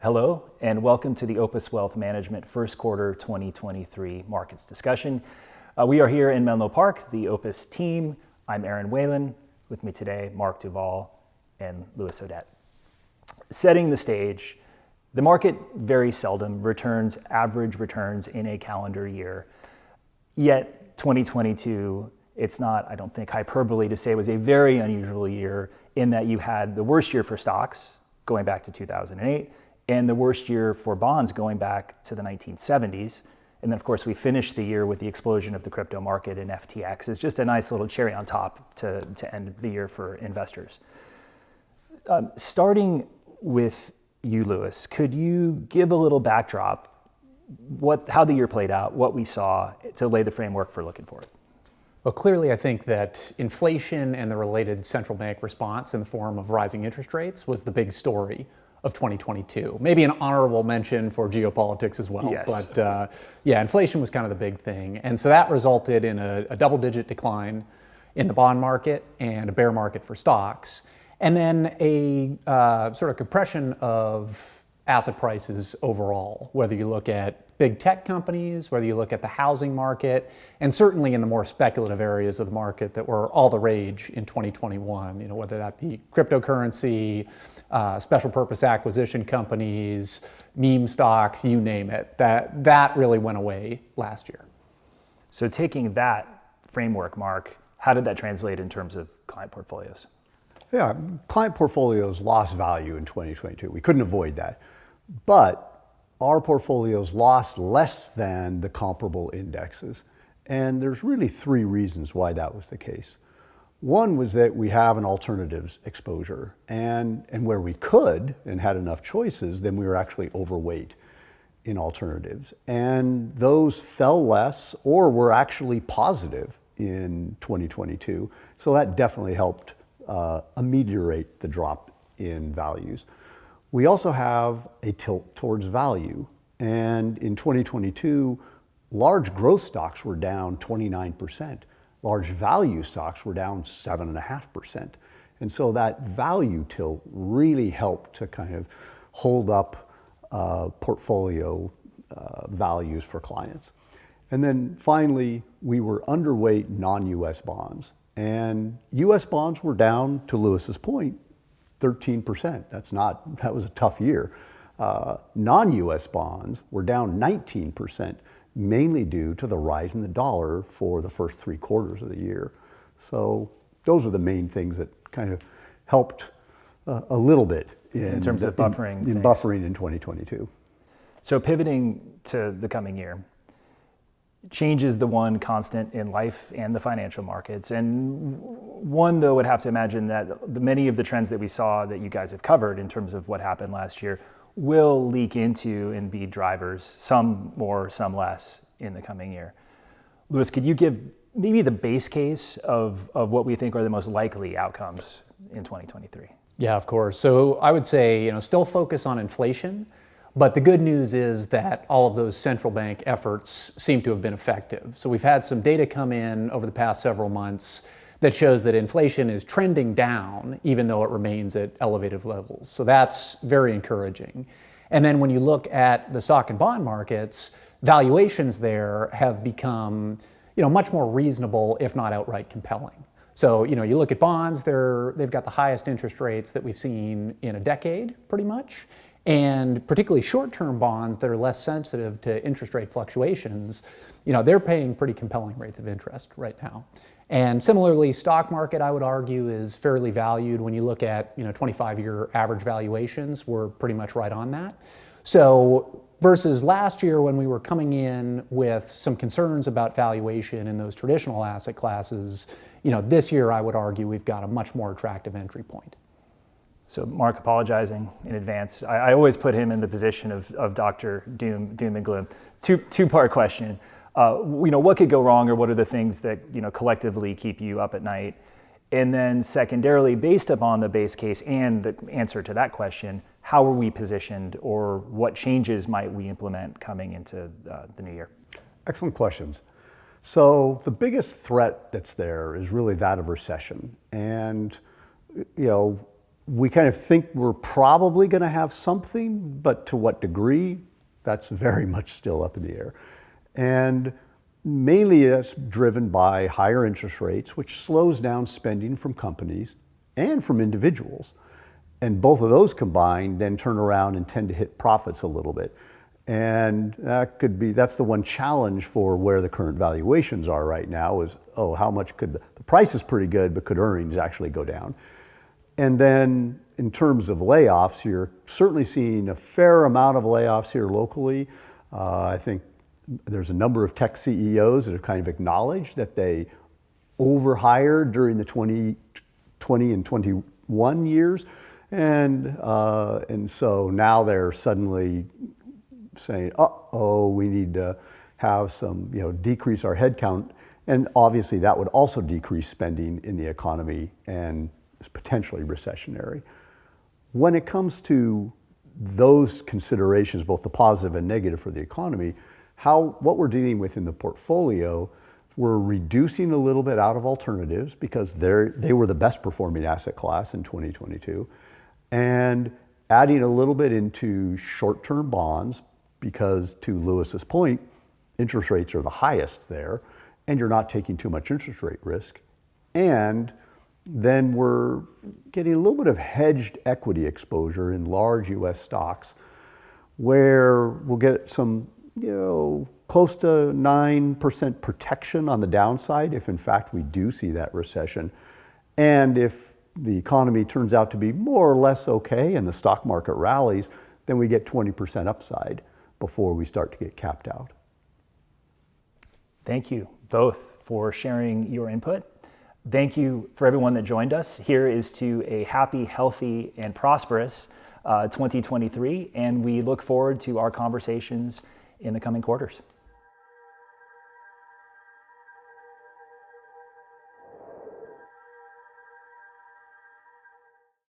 Hello, and welcome to the Opes Wealth Management First Quarter 2023 Markets Discussion. We are here in Menlo Park, the Opes team. I'm Erin Louis. With me today, Mark Duvall and Louis Odette. Setting the stage, the market very seldom returns average returns in a calendar year. Yet 2022, it's not, I don't think, hyperbole to say it was a very unusual year in that you had the worst year for stocks going back to 2008, and the worst year for bonds going back to the 1970s. And then, of course, we finished the year with the explosion of the crypto market and FTX. It's just a nice little cherry on top to end the year for investors. Starting with you, Louis, could you give a little backdrop, how the year played out, what we saw, to lay the framework for looking forward? Well, clearly, I think that inflation and the related central bank response in the form of rising interest rates was the big story of 2022. Maybe an honorable mention for geopolitics as well. Yes. But inflation was kind of the big thing. And so that resulted in a double-digit decline in the bond market and a bear market for stocks. And then a sort of compression of asset prices overall, whether you look at big tech companies, whether you look at the housing market, and certainly in the more speculative areas of the market that were all the rage in 2021, whether that be cryptocurrency, special purpose acquisition companies, meme stocks, you name it. That really went away last year. So taking that framework, Mark, how did that translate in terms of client portfolios? Yeah, client portfolios lost value in 2022. We couldn't avoid that. But our portfolios lost less than the comparable indexes. And there's really three reasons why that was the case. One was that we have an alternatives exposure, and where we could and had enough choices, then we were actually overweight in alternatives. And those fell less or were actually positive in 2022. So that definitely helped ameliorate the drop in values. We also have a tilt towards value. And in 2022, large growth stocks were down 29%. Large value stocks were down 7.5%. And so that value tilt really helped to kind of hold up portfolio values for clients. And then finally, we were underweight non-US bonds. And US bonds were down, to Louis's point, 13%. That was a tough year. Non-US bonds were down 19%, mainly due to the rise in the dollar for the first 3 quarters of the year. So those are the main things that kind of helped a little bit in terms of buffering in buffering in 2022. So pivoting to the coming year, change is the one constant in life and the financial markets. And one, though, would have to imagine that many of the trends that we saw that you guys have covered in terms of what happened last year will leak into and be drivers, some more, some less, in the coming year. Louis, could you give maybe the base case of what we think are the most likely outcomes in 2023? Yeah, of course. So I would say, still focus on inflation. But the good news is that all of those central bank efforts seem to have been effective. So we've had some data come in over the past several months that shows that inflation is trending down, even though it remains at elevated levels. So that's very encouraging. And then when you look at the stock and bond markets, valuations there have become, much more reasonable, if not outright compelling. So, you look at bonds, they've got the highest interest rates that we've seen in a decade, pretty much. And particularly short-term bonds that are less sensitive to interest rate fluctuations, they're paying pretty compelling rates of interest right now. And similarly, stock market, I would argue, is fairly valued. When you look at 25-year average valuations, we're pretty much right on that. So versus last year when we were coming in with some concerns about valuation in those traditional asset classes, this year I would argue we've got a much more attractive entry point. So Mark, apologizing in advance, I always put him in the position of Dr. Doom and Gloom. Two-part question. What could go wrong, or what are the things that collectively keep you up at night? And then secondarily, based upon the base case and the answer to that question, how are we positioned, or what changes might we implement coming into the new year? Excellent questions. So the biggest threat that's there is really that of recession. And, we kind of think we're probably going to have something, but to what degree, that's very much still up in the air. And mainly it's driven by higher interest rates, which slows down spending from companies and from individuals. And both of those combined then turn around and tend to hit profits a little bit. And that's the one challenge for where the current valuations are right now is, oh, how much could the price is pretty good, but could earnings actually go down? And then in terms of layoffs, you're certainly seeing a fair amount of layoffs here locally. I think there's a number of tech CEOs that have kind of acknowledged that they overhired during the 2020 and 21 years. And so now they're suddenly saying, uh-oh, we need to have some, decrease our headcount. And obviously that would also decrease spending in the economy and is potentially recessionary. When it comes to those considerations, both the positive and negative for the economy, what we're dealing with in the portfolio, we're reducing a little bit out of alternatives because they were the best performing asset class in 2022, and adding a little bit into short-term bonds because, to Lewis's point, interest rates are the highest there, and you're not taking too much interest rate risk. And then we're getting a little bit of hedged equity exposure in large US stocks where we'll get some, close to 9% protection on the downside if in fact we do see that recession. And if the economy turns out to be more or less okay and the stock market rallies, then we get 20% upside before we start to get capped out. Thank you both for sharing your input. Thank you for everyone that joined us. Here is to a happy, healthy, and prosperous 2023, and we look forward to our conversations in the coming quarters.